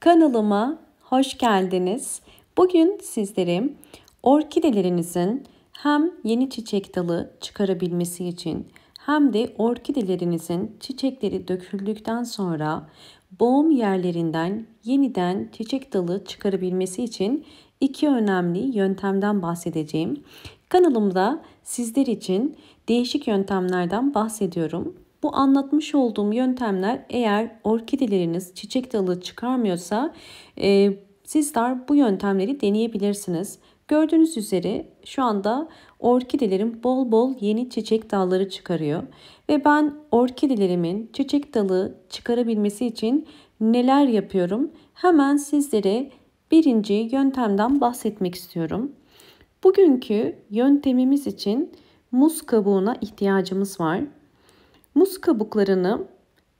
Kanalıma hoş geldiniz. Bugün sizlere orkidelerinizin hem yeni çiçek dalı çıkarabilmesi için hem de orkidelerinizin çiçekleri döküldükten sonra boğum yerlerinden yeniden çiçek dalı çıkarabilmesi için iki önemli yöntemden bahsedeceğim. Kanalımda sizler için değişik yöntemlerden bahsediyorum. Bu anlatmış olduğum yöntemler eğer orkideleriniz çiçek dalı çıkarmıyorsa sizler bu yöntemleri deneyebilirsiniz. Gördüğünüz üzere şu anda orkidelerim bol bol yeni çiçek dalları çıkarıyor. Ve ben orkidelerimin çiçek dalı çıkarabilmesi için neler yapıyorum? Hemen sizlere birinci yöntemden bahsetmek istiyorum. Bugünkü yöntemimiz için muz kabuğuna ihtiyacımız var. Muz kabuklarını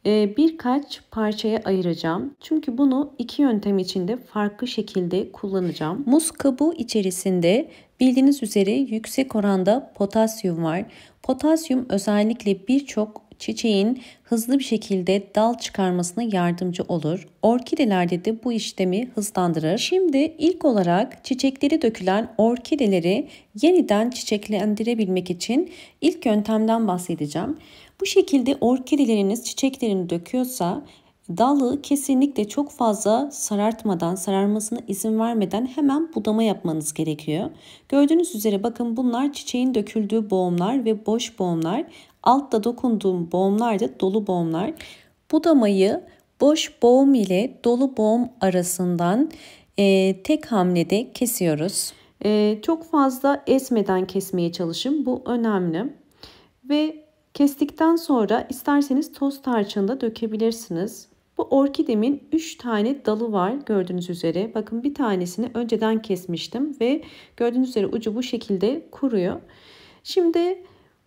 birkaç parçaya ayıracağım. Çünkü bunu iki yöntem içinde farklı şekilde kullanacağım. Muz kabuğu içerisinde bildiğiniz üzere yüksek oranda potasyum var. Potasyum özellikle birçok çiçeğin hızlı bir şekilde dal çıkarmasına yardımcı olur. Orkidelerde de bu işlemi hızlandırır. Şimdi ilk olarak çiçekleri dökülen orkideleri yeniden çiçeklendirebilmek için ilk yöntemden bahsedeceğim. Bu şekilde orkideleriniz çiçeklerini döküyorsa dalı kesinlikle çok fazla sarartmadan, sararmasına izin vermeden hemen budama yapmanız gerekiyor. Gördüğünüz üzere bakın bunlar çiçeğin döküldüğü boğumlar ve boş boğumlar. Altta dokunduğum boğumlar da dolu boğumlar. Budamayı boş boğum ile dolu boğum arasından tek hamlede kesiyoruz. Çok fazla esmeden kesmeye çalışın. Bu önemli. Ve kestikten sonra isterseniz toz tarçını dökebilirsiniz. Bu orkidemin 3 tane dalı var gördüğünüz üzere. Bakın bir tanesini önceden kesmiştim ve gördüğünüz üzere ucu bu şekilde kuruyor. Şimdi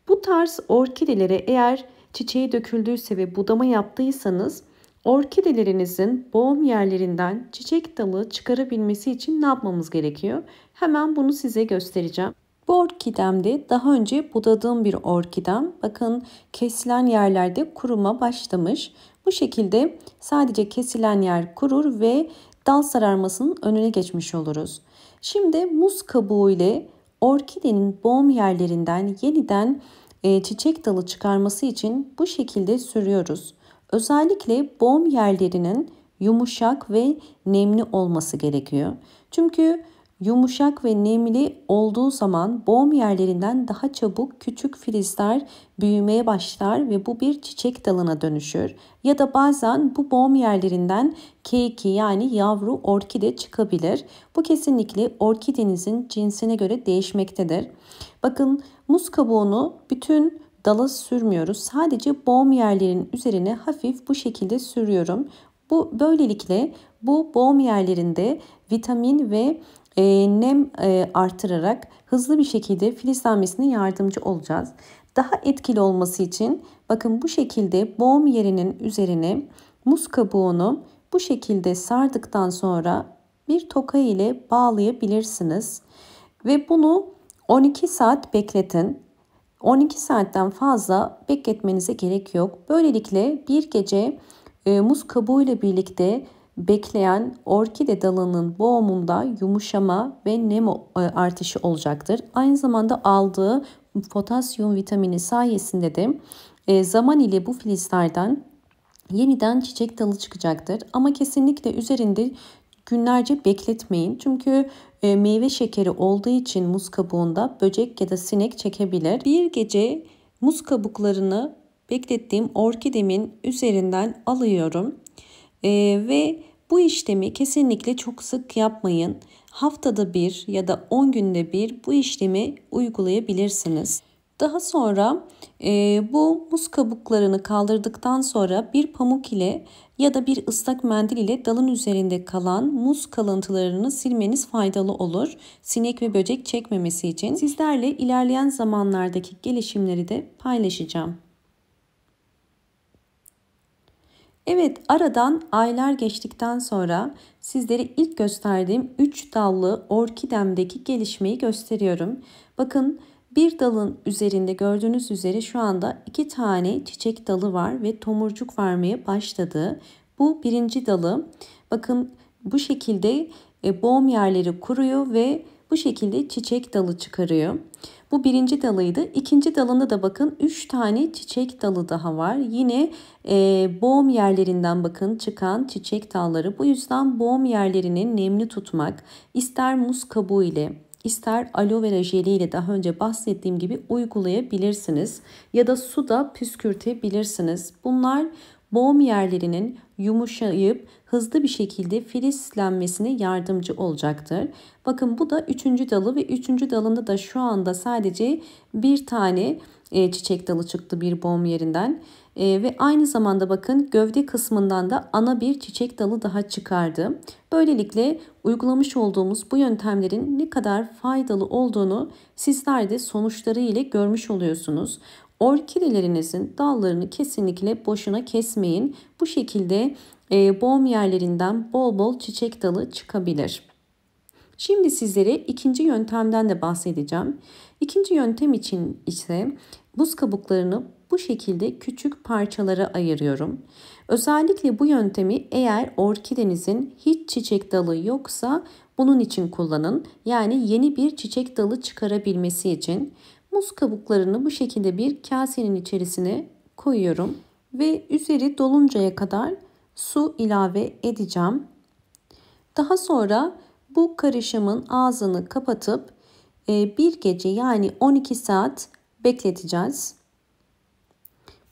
bu tarz orkidelere eğer çiçeği döküldüyse ve budama yaptıysanız orkidelerinizin boğum yerlerinden çiçek dalı çıkarabilmesi için ne yapmamız gerekiyor? Hemen bunu size göstereceğim. Bu orkidemde daha önce budadığım bir orkidem. Bakın kesilen yerlerde kuruma başlamış. Bu şekilde sadece kesilen yer kurur ve dal sararmasının önüne geçmiş oluruz. Şimdi muz kabuğu ile orkidenin boğum yerlerinden yeniden çiçek dalı çıkarması için bu şekilde sürüyoruz. Özellikle boğum yerlerinin yumuşak ve nemli olması gerekiyor. Çünkü yumuşak ve nemli olduğu zaman boğum yerlerinden daha çabuk küçük filizler büyümeye başlar ve bu bir çiçek dalına dönüşür. Ya da bazen bu boğum yerlerinden keiki yani yavru orkide çıkabilir. Bu kesinlikle orkidenizin cinsine göre değişmektedir. Bakın muz kabuğunu bütün dala sürmüyoruz. Sadece boğum yerlerinin üzerine hafif bu şekilde sürüyorum. Böylelikle bu boğum yerlerinde vitamin ve nem artırarak hızlı bir şekilde filizlenmesine yardımcı olacağız. Daha etkili olması için bakın bu şekilde boğum yerinin üzerine muz kabuğunu bu şekilde sardıktan sonra bir toka ile bağlayabilirsiniz. Ve bunu 12 saat bekletin. 12 saatten fazla bekletmenize gerek yok. Böylelikle bir gece muz kabuğu ile birlikte bekleyen orkide dalının boğumunda yumuşama ve nem artışı olacaktır. Aynı zamanda aldığı potasyum vitamini sayesinde de zaman ile bu filizlerden yeniden çiçek dalı çıkacaktır. Ama kesinlikle üzerinde günlerce bekletmeyin. Çünkü meyve şekeri olduğu için muz kabuğunda böcek ya da sinek çekebilir. Bir gece muz kabuklarını beklettiğim orkidemin üzerinden alıyorum. Ve bu işlemi kesinlikle çok sık yapmayın. Haftada bir ya da 10 günde bir bu işlemi uygulayabilirsiniz. Daha sonra bu muz kabuklarını kaldırdıktan sonra bir pamuk ile ya da bir ıslak mendil ile dalın üzerinde kalan muz kalıntılarını silmeniz faydalı olur. Sinek ve böcek çekmemesi için sizlerle ilerleyen zamanlardaki gelişimleri de paylaşacağım. Evet, aradan aylar geçtikten sonra sizlere ilk gösterdiğim 3 dallı orkidemdeki gelişmeyi gösteriyorum. Bakın bir dalın üzerinde gördüğünüz üzere şu anda 2 tane çiçek dalı var ve tomurcuk vermeye başladı. Bu birinci dalı. Bakın bu şekilde boğum yerleri kuruyor ve bu şekilde çiçek dalı çıkarıyor. Bu birinci dalıydı. İkinci dalında da bakın 3 tane çiçek dalı daha var. Yine boğum yerlerinden bakın çıkan çiçek dalları. Bu yüzden boğum yerlerini nemli tutmak, ister muz kabuğu ile ister aloe vera jeli ile daha önce bahsettiğim gibi uygulayabilirsiniz. Ya da suda püskürtebilirsiniz. Bunlar boğum yerlerinin yumuşayıp hızlı bir şekilde filizlenmesine yardımcı olacaktır. Bakın bu da 3. dalı ve 3. dalında da şu anda sadece bir tane çiçek dalı çıktı bir boğum yerinden. Ve aynı zamanda bakın gövde kısmından da ana bir çiçek dalı daha çıkardı. Böylelikle uygulamış olduğumuz bu yöntemlerin ne kadar faydalı olduğunu sizler de sonuçları ile görmüş oluyorsunuz. Orkidelerinizin dallarını kesinlikle boşuna kesmeyin. Bu şekilde boğum yerlerinden bol bol çiçek dalı çıkabilir. Şimdi sizlere ikinci yöntemden de bahsedeceğim. İkinci yöntem için ise buz kabuklarını bu şekilde küçük parçalara ayırıyorum. Özellikle bu yöntemi eğer orkidenizin hiç çiçek dalı yoksa bunun için kullanın. Yani yeni bir çiçek dalı çıkarabilmesi için muz kabuklarını bu şekilde bir kasenin içerisine koyuyorum ve üzeri doluncaya kadar su ilave edeceğim. Daha sonra bu karışımın ağzını kapatıp bir gece yani 12 saat bekleteceğiz.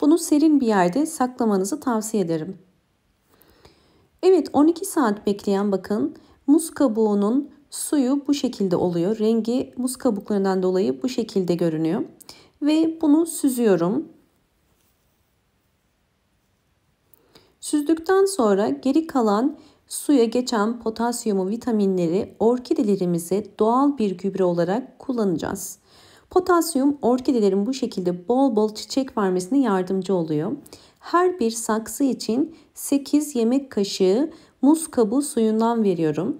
Bunu serin bir yerde saklamanızı tavsiye ederim. Evet, 12 saat bekleyen bakın muz kabuğunun suyu bu şekilde oluyor. Rengi muz kabuklarından dolayı bu şekilde görünüyor. Ve bunu süzüyorum. Süzdükten sonra geri kalan suya geçen potasyumu, vitaminleri orkidelerimize doğal bir gübre olarak kullanacağız. Potasyum orkidelerin bu şekilde bol bol çiçek vermesine yardımcı oluyor. Her bir saksı için 8 yemek kaşığı muz kabuğu suyundan veriyorum.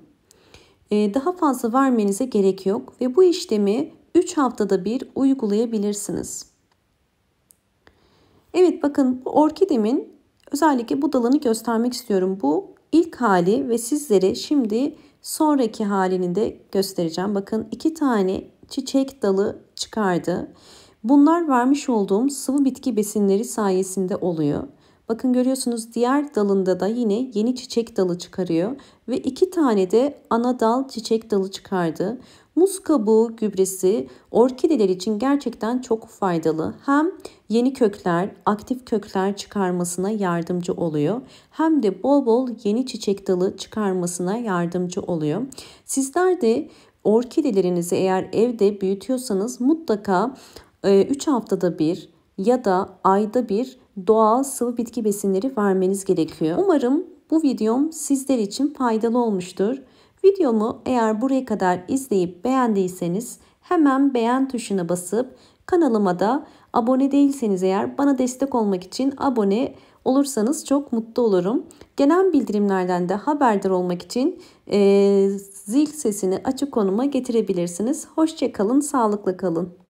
Daha fazla vermenize gerek yok ve bu işlemi 3 haftada bir uygulayabilirsiniz. Evet, bakın bu orkidemin özellikle bu dalını göstermek istiyorum. Bu ilk hali ve sizlere şimdi sonraki halini de göstereceğim. Bakın 2 tane çiçek dalı çıkardı. Bunlar vermiş olduğum sıvı bitki besinleri sayesinde oluyor. Bakın görüyorsunuz diğer dalında da yine yeni çiçek dalı çıkarıyor. Ve 2 tane de ana dal çiçek dalı çıkardı. Muz kabuğu gübresi orkideler için gerçekten çok faydalı. Hem yeni kökler, aktif kökler çıkarmasına yardımcı oluyor. Hem de bol bol yeni çiçek dalı çıkarmasına yardımcı oluyor. Sizler de orkidelerinizi eğer evde büyütüyorsanız mutlaka 3 haftada bir ya da ayda bir doğal sıvı bitki besinleri vermeniz gerekiyor. Umarım bu videom sizler için faydalı olmuştur. Videomu eğer buraya kadar izleyip beğendiyseniz hemen beğen tuşuna basıp kanalıma da abone değilseniz eğer bana destek olmak için abone olursanız çok mutlu olurum. Genel bildirimlerden de haberdar olmak için zil sesini açık konuma getirebilirsiniz. Hoşça kalın, sağlıklı kalın.